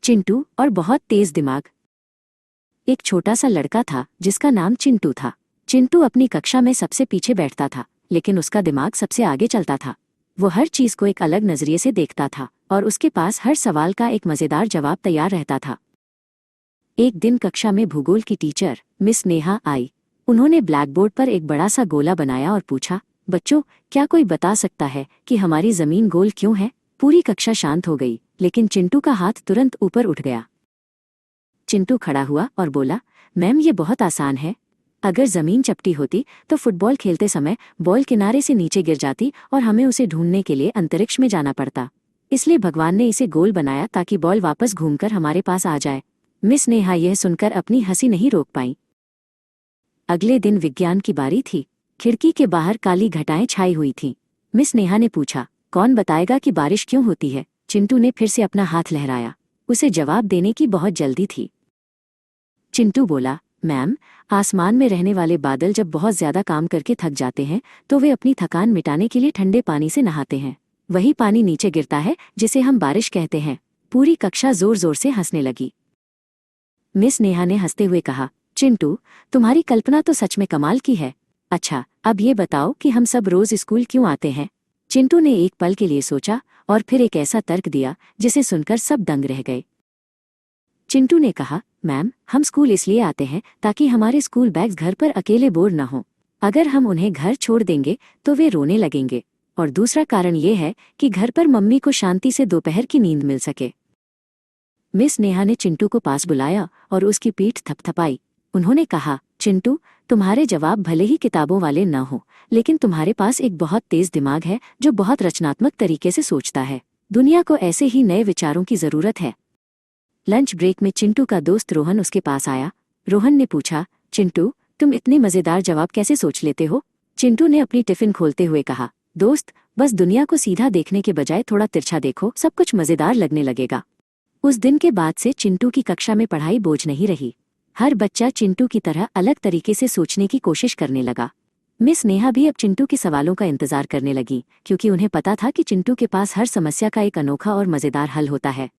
चिंटू और बहुत तेज दिमाग। एक छोटा सा लड़का था जिसका नाम चिंटू था। चिंटू अपनी कक्षा में सबसे पीछे बैठता था, लेकिन उसका दिमाग सबसे आगे चलता था। वो हर चीज को एक अलग नजरिए से देखता था और उसके पास हर सवाल का एक मजेदार जवाब तैयार रहता था। एक दिन कक्षा में भूगोल की टीचर मिस नेहा आई। उन्होंने ब्लैकबोर्ड पर एक बड़ा सा गोला बनाया और पूछा, बच्चों, क्या कोई बता सकता है कि हमारी जमीन गोल क्यों है? पूरी कक्षा शांत हो गई, लेकिन चिंटू का हाथ तुरंत ऊपर उठ गया। चिंटू खड़ा हुआ और बोला, मैम, ये बहुत आसान है। अगर जमीन चपटी होती तो फुटबॉल खेलते समय बॉल किनारे से नीचे गिर जाती और हमें उसे ढूंढने के लिए अंतरिक्ष में जाना पड़ता। इसलिए भगवान ने इसे गोल बनाया ताकि बॉल वापस घूमकर हमारे पास आ जाए। मिस नेहा यह सुनकर अपनी हंसी नहीं रोक पाई। अगले दिन विज्ञान की बारी थी। खिड़की के बाहर काली घटाएं छाई हुई थीं। मिस नेहा ने पूछा, कौन बताएगा कि बारिश क्यों होती है? चिंटू ने फिर से अपना हाथ लहराया। उसे जवाब देने की बहुत जल्दी थी। चिंटू बोला, मैम, आसमान में रहने वाले बादल जब बहुत ज्यादा काम करके थक जाते हैं तो वे अपनी थकान मिटाने के लिए ठंडे पानी से नहाते हैं। वही पानी नीचे गिरता है जिसे हम बारिश कहते हैं। पूरी कक्षा जोर जोर से हंसने लगी। मिस नेहा ने हंसते हुए कहा, चिंटू, तुम्हारी कल्पना तो सच में कमाल की है। अच्छा, अब ये बताओ कि हम सब रोज स्कूल क्यों आते हैं? चिंटू ने एक पल के लिए सोचा और फिर एक ऐसा तर्क दिया जिसे सुनकर सब दंग रह गए। चिंटू ने कहा, मैम, हम स्कूल इसलिए आते हैं ताकि हमारे स्कूल बैग्स घर पर अकेले बोर न हो। अगर हम उन्हें घर छोड़ देंगे तो वे रोने लगेंगे। और दूसरा कारण ये है कि घर पर मम्मी को शांति से दोपहर की नींद मिल सके। मिस नेहा ने चिंटू को पास बुलाया और उसकी पीठ थपथपाई। उन्होंने कहा, चिंटू, तुम्हारे जवाब भले ही किताबों वाले न हो, लेकिन तुम्हारे पास एक बहुत तेज दिमाग है जो बहुत रचनात्मक तरीके से सोचता है। दुनिया को ऐसे ही नए विचारों की जरूरत है। लंच ब्रेक में चिंटू का दोस्त रोहन उसके पास आया। रोहन ने पूछा, चिंटू, तुम इतने मजेदार जवाब कैसे सोच लेते हो? चिंटू ने अपनी टिफिन खोलते हुए कहा, दोस्त, बस दुनिया को सीधा देखने के बजाय थोड़ा तिरछा देखो, सब कुछ मजेदार लगने लगेगा। उस दिन के बाद से चिंटू की कक्षा में पढ़ाई बोझ नहीं रही। हर बच्चा चिंटू की तरह अलग तरीके से सोचने की कोशिश करने लगा। मिस नेहा भी अब चिंटू के सवालों का इंतजार करने लगी, क्योंकि उन्हें पता था कि चिंटू के पास हर समस्या का एक अनोखा और मजेदार हल होता है।